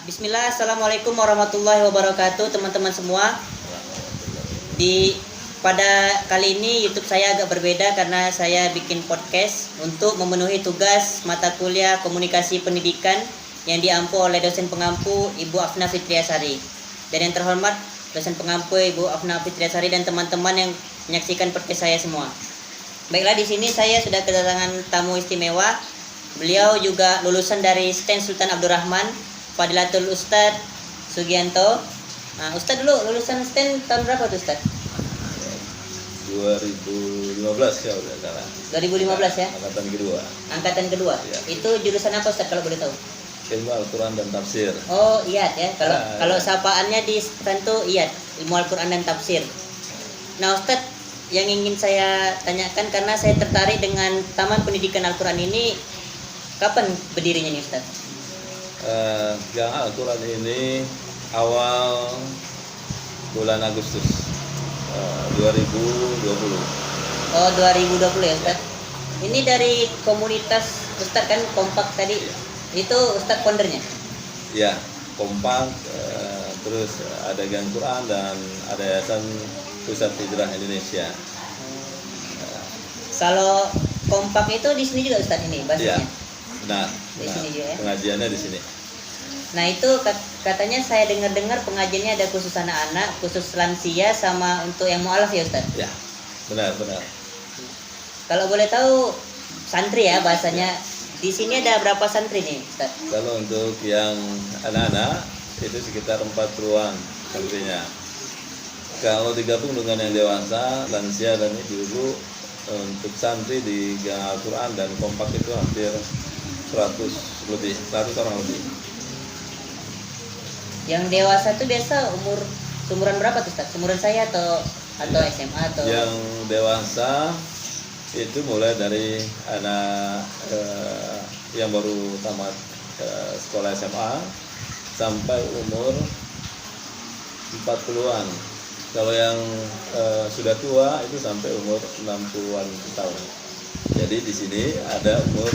Bismillah, Assalamualaikum warahmatullahi wabarakatuh teman-teman semua. Pada kali ini YouTube saya agak berbeda karena saya bikin podcast untuk memenuhi tugas mata kuliah komunikasi pendidikan yang diampu oleh dosen pengampu Ibu Afna Fitriasari. Dan yang terhormat dosen pengampu Ibu Afna Fitriasari dan teman-teman yang menyaksikan podcast saya semua. Baiklah, di sini saya sudah kedatangan tamu istimewa. Beliau juga lulusan dari STEN Sultan Abdurrahman, Fadilatul Ustadz Sugianto. Nah, Ustadz dulu lulusan STEN tahun berapa tuh Ustadz? 2015 ya udah salah. 2015 ya? Angkatan kedua. Ya. Itu jurusan apa Ustadz kalau boleh tahu? Ilmu Al-Quran dan Tafsir. Oh, IAT ya. Kalau sapaannya di STEN tuh IAT, Ilmu Al-Quran dan Tafsir. Nah, Ustadz, yang ingin saya tanyakan karena saya tertarik dengan Taman Pendidikan Al-Quran ini, kapan berdirinya nih Ustadz? Yang Al-Quran ini awal bulan Agustus 2020. Oh, 2020 ya Ustadz. Ini dari komunitas Ustadz kan, Kompak tadi. Itu Ustadz foundernya? Ya, Kompak, terus ada Gang Quran dan ada Yayasan Pusat Hijrah Indonesia. Kalau Kompak itu di sini juga Ustadz ini Ya, basisnya? benar. Di sini juga ya? Pengajiannya di sini. Nah, itu katanya saya dengar pengajiannya ada khusus anak-anak, khusus lansia, sama untuk yang mualaf ya Ustadz? Ya, benar. Kalau boleh tahu santri ya bahasanya, di sini ada berapa santri nih Ustadz? Kalau untuk yang anak-anak itu sekitar 40-an santrinya. Kalau digabung dengan yang dewasa, lansia dan ibu-ibu, untuk santri di Gang Al-Quran dan Kompak itu hampir 100 orang lebih. Yang dewasa tuh biasa umuran berapa tuh Ustadz? Umuran saya atau Ya. SMA atau? Yang dewasa itu mulai dari anak yang baru tamat sekolah SMA sampai umur 40-an. Kalau yang sudah tua itu sampai umur 60-an tahun. Jadi di sini ada umur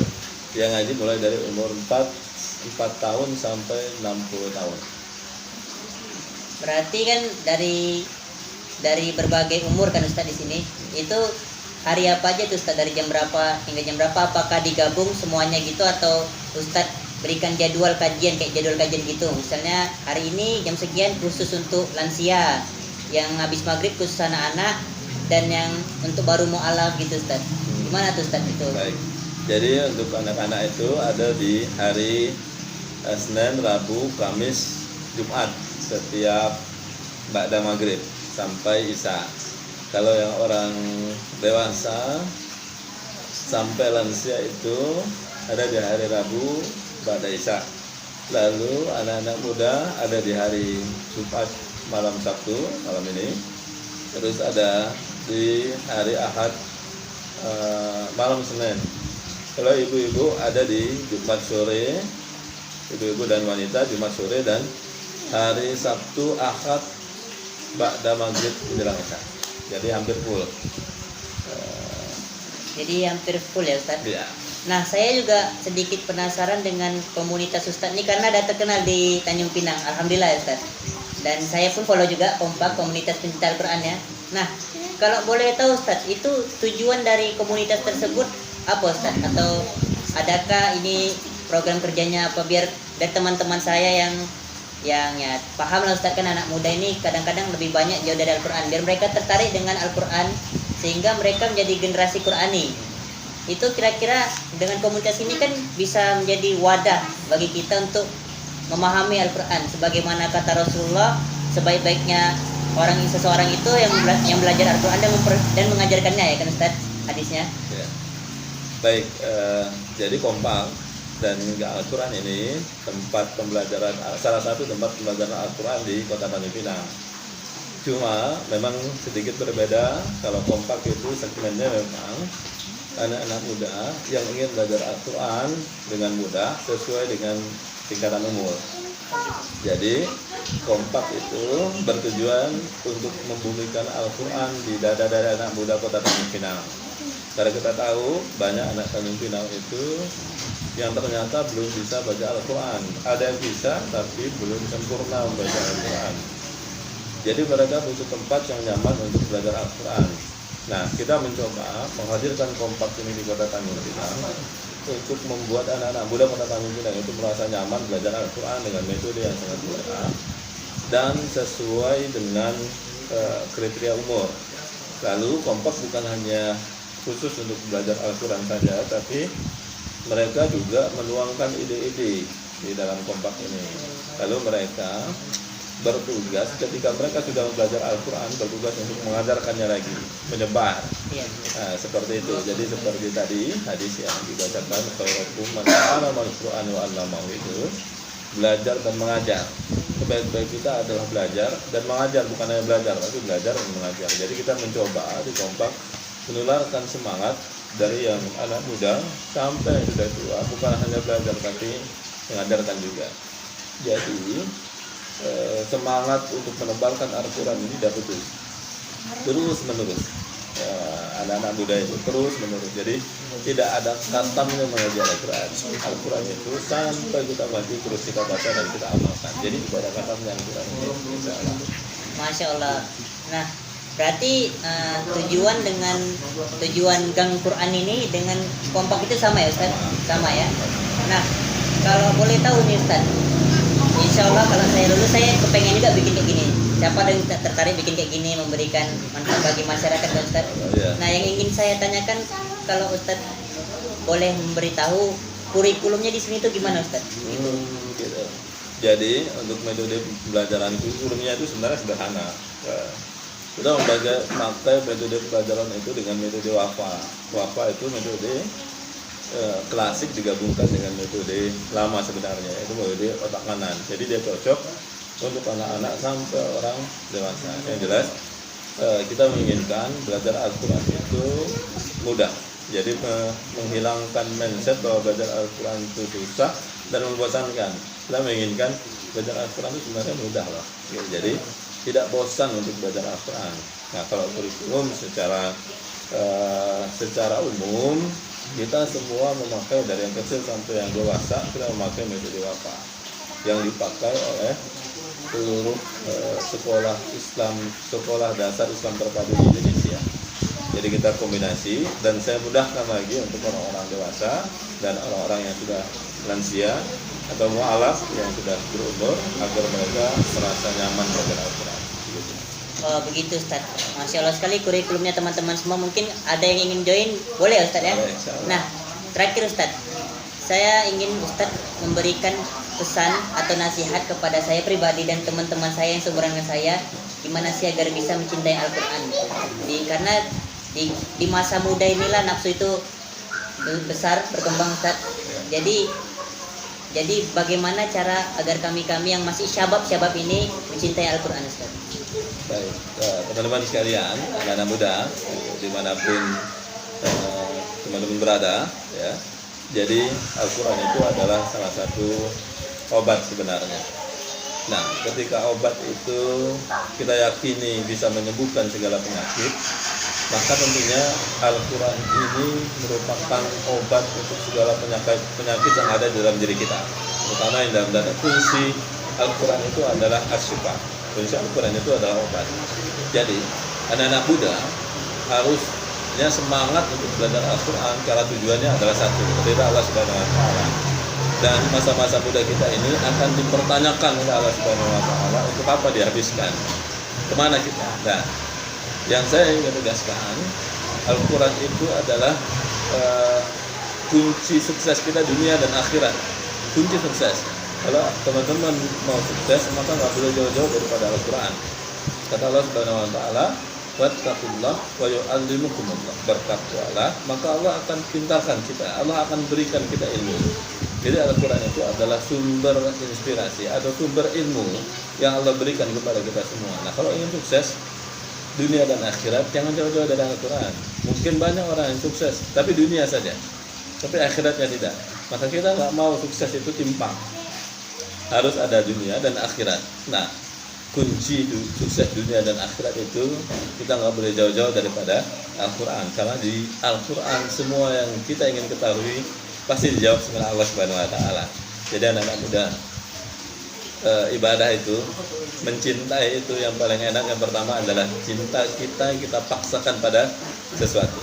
yang ngaji mulai dari umur 4 tahun sampai 60 tahun. Berarti kan dari berbagai umur kan Ustadz di sini. Itu hari apa aja tuh Ustadz, dari jam berapa hingga jam berapa? Apakah digabung semuanya gitu atau Ustadz berikan jadwal kajian gitu? Misalnya hari ini jam sekian khusus untuk lansia, yang habis maghrib khusus anak-anak, dan yang untuk baru mualaf gitu Ustadz. Gimana tuh Ustadz itu? Baik. Jadi untuk anak-anak itu ada di hari Senin, Rabu, Kamis, Jumat setiap ba'da maghrib sampai Isya. Kalau yang orang dewasa sampai lansia itu ada di hari Rabu ba'da Isya. Lalu anak-anak muda ada di hari Jumat malam Sabtu, malam ini. Terus ada di hari Ahad malam Senin. Kalau ibu-ibu ada di Jumat sore, ibu-ibu dan wanita Jumat sore, dan hari Sabtu Ahad ba'da maghrib menjelang Isya. Jadi hampir full. Jadi hampir full ya Ustadz? Ya. Nah, saya juga sedikit penasaran dengan komunitas Ustadz ini karena ada terkenal di Tanjung Pinang. Alhamdulillah ya Ustadz. Dan saya pun follow juga Kompak, komunitas pencinta Al-Quran ya. Nah, kalau boleh tahu Ustadz, itu tujuan dari komunitas tersebut apa Ustadz? Atau adakah ini program kerjanya apa, biar dari teman-teman saya yang ya paham lah Ustadz, kan anak muda ini kadang-kadang lebih banyak jauh dari Al-Quran, biar mereka tertarik dengan Al-Quran sehingga mereka menjadi generasi Qurani. Itu kira-kira dengan komunitas ini kan bisa menjadi wadah bagi kita untuk memahami Al-Quran sebagaimana kata Rasulullah, sebaik-baiknya seseorang itu yang belajar Al-Quran dan mengajarkannya ya kan Ustadz, hadisnya. Ya. Baik, jadi Kompak dan Al-Quran ini salah satu tempat pembelajaran Al-Quran di Kota Tanjung Pinang. Cuma memang sedikit berbeda. Kalau Kompak itu segmennya memang anak-anak muda yang ingin belajar Al-Quran dengan mudah sesuai dengan tingkatan umur. Jadi Kompak itu bertujuan untuk membumikan Al-Quran di dada-dada anak muda Kota Tanjung Pinang. Karena kita tahu banyak anak Tanjung Pinang itu yang ternyata belum bisa baca Al-Quran. Ada yang bisa tapi belum sempurna membaca Al-Quran. Jadi mereka butuh tempat yang nyaman untuk belajar Al-Quran. Nah, kita mencoba menghadirkan kompak ini di Kota Tanjung Pinang untuk membuat anak-anak muda Kota Tanjung Pinang itu merasa nyaman belajar Al-Quran dengan metode yang sangat mudah dan sesuai dengan kriteria umur. Lalu kompak bukan hanya khusus untuk belajar Al-Quran saja, tapi mereka juga menuangkan ide-ide di dalam kompak ini. Lalu mereka bertugas ketika mereka sudah belajar Al-Quran, bertugas untuk mengajarkannya lagi, menyebar. Iya. Nah, seperti itu. Jadi seperti tadi hadis yang dibacakan, khairukum man ta'allama al-Qur'an wa 'allamahu, itu belajar dan mengajar. Sebaik-baik kita adalah belajar dan mengajar, bukan hanya belajar, tapi belajar dan mengajar. Jadi kita mencoba di kompak menularkan semangat dari yang anak muda sampai yang sudah tua, bukan hanya belajar tapi mengajarkan juga. Jadi semangat untuk menebarkan Al-Quran ini tidak putus, terus menerus. Anak-anak muda itu terus menerus. Jadi tidak ada katamnya mengajar Al-Quran. Al-Quran itu sampai kita mati terus kita baca dan kita amalkan. Jadi tidak ada katamnya Al-Quran ini. Masya Allah. Nah, berarti tujuan gang Quran ini dengan kompak itu sama ya Ustaz? Sama ya. Nah, kalau boleh tahu nih Ustaz, insya Allah kalau saya lulus saya kepengen juga bikin kayak gini. Siapa yang tertarik bikin kayak gini, memberikan manfaat bagi masyarakat Ustaz? Nah, yang ingin saya tanyakan, kalau Ustaz boleh memberitahu kurikulumnya di sini itu gimana Ustaz? Gitu. Jadi untuk metode pembelajaran kurikulumnya itu sebenarnya sederhana. Kita memakai metode pelajaran itu dengan metode WAFA. WAFA itu metode klasik digabungkan dengan metode lama sebenarnya, yaitu metode otak kanan. Jadi dia cocok untuk anak-anak sampai orang dewasa. Yang jelas kita menginginkan belajar Al-Quran itu mudah. Jadi menghilangkan mindset bahwa belajar Al-Quran itu susah dan membosankan. Kita menginginkan belajar Al-Quran itu sebenarnya mudah loh. Jadi tidak bosan untuk belajar Al-Quran. Nah, kalau kurikulum secara umum kita semua memakai dari yang kecil sampai yang dewasa, kita memakai metode WAFA yang dipakai oleh seluruh sekolah Islam, sekolah dasar Islam terpadu di Indonesia. Jadi kita kombinasi, dan saya mudahkan lagi untuk orang-orang dewasa dan orang-orang yang sudah lansia atau mu'alaf yang sudah berumur agar mereka merasa nyaman belajar Al-Quran. Oh begitu Ustaz. Masya Allah sekali kurikulumnya teman-teman semua. Mungkin ada yang ingin join, boleh Ustaz ya? Nah, terakhir Ustaz, saya ingin Ustaz memberikan pesan atau nasihat kepada saya pribadi dan teman-teman saya yang seumuran dengan saya, gimana sih agar bisa mencintai Al-Quran. Karena di masa muda inilah nafsu itu besar, berkembang Ustaz. Jadi bagaimana cara agar kami yang masih syabab ini mencintai Al-Quran Ustaz? Baik, teman-teman sekalian, anak-anak muda dimanapun teman-teman berada, ya. Jadi Al-Quran itu adalah salah satu obat sebenarnya. Nah, ketika obat itu kita yakini bisa menyembuhkan segala penyakit, maka tentunya Al-Quran ini merupakan obat untuk segala penyakit yang ada di dalam diri kita. Terutama yang dalam data kunci Al-Quran itu adalah as-syifa. Kunci Al-Quran itu adalah obat. Jadi anak-anak muda harusnya semangat untuk belajar Al-Quran karena tujuannya adalah satu, kepada Allah Subhanahu Wa Taala. Dan masa-masa muda kita ini akan dipertanyakan oleh Allah Subhanahu Wa Taala untuk apa dihabiskan, kemana kita. Nah, yang saya ingin tegaskan, Al-Quran itu adalah kunci sukses kita dunia dan akhirat. Kunci sukses. Kalau teman-teman mau sukses, maka nggak boleh jauh-jauh daripada Al-Quran. Kata Allah Subhanahu Wa Taala, wattaqullah wa yu'allimukumullah. Bertakwalah, maka Allah akan pintarkan kita. Allah akan berikan kita ilmu. Jadi Al-Quran itu adalah sumber inspirasi atau sumber ilmu yang Allah berikan kepada kita semua. Nah, kalau ingin sukses dunia dan akhirat, jangan jauh-jauh dari Al-Quran. Mungkin banyak orang yang sukses, tapi dunia saja, tapi akhiratnya tidak. Maka kita nggak mau sukses itu timpang. Harus ada dunia dan akhirat. Nah, kunci sukses dunia dan akhirat itu kita nggak boleh jauh-jauh daripada Al-Quran, karena di Al-Quran semua yang kita ingin ketahui pasti dijawab sama Allah Subhanahu Wa Taala. Jadi anak-anak muda, ibadah itu, mencintai itu yang paling enak, yang pertama adalah cinta kita paksakan pada sesuatu.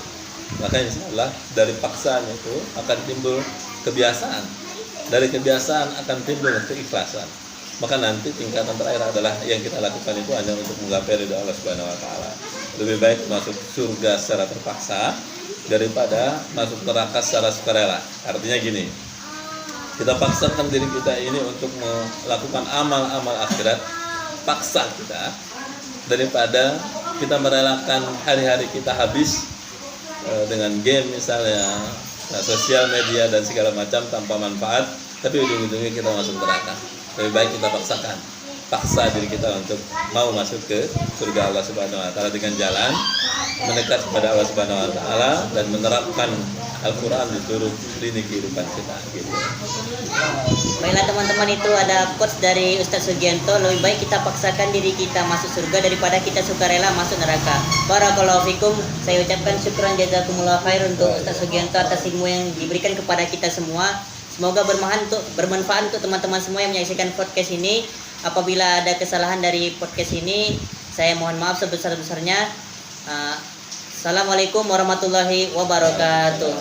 Maka insya Allah dari paksaan itu akan timbul kebiasaan, dari kebiasaan akan timbul keikhlasan. Maka nanti tingkatan terakhir adalah yang kita lakukan itu hanya untuk menggapai ridha Allah Subhanahu Wa Taala. Lebih baik masuk surga secara terpaksa daripada masuk neraka secara sukarela. Artinya gini, kita paksakan diri kita ini untuk melakukan amal-amal akhirat, paksa kita, daripada kita merelakan hari-hari kita habis dengan game misalnya, sosial media dan segala macam tanpa manfaat, tapi ujung-ujungnya kita masuk neraka. Lebih baik kita paksa diri kita untuk mau masuk ke surga Allah Subhanahu Wa Taala dengan jalan mendekat kepada Allah Subhanahu Wa Taala dan menerapkan Al-Quran di seluruh lini kehidupan kita. Gitu. Baiklah teman-teman, itu ada quotes dari Ustadz Sugianto, lebih baik kita paksakan diri kita masuk surga daripada kita sukarela masuk neraka. Barakallahu fikum. Saya ucapkan syukran jazakumullah khair untuk Ustadz Sugianto atas ilmu yang diberikan kepada kita semua. Semoga bermanfaat untuk teman-teman semua yang menyaksikan podcast ini. Apabila ada kesalahan dari podcast ini, saya mohon maaf sebesar-besarnya. Assalamualaikum warahmatullahi wabarakatuh.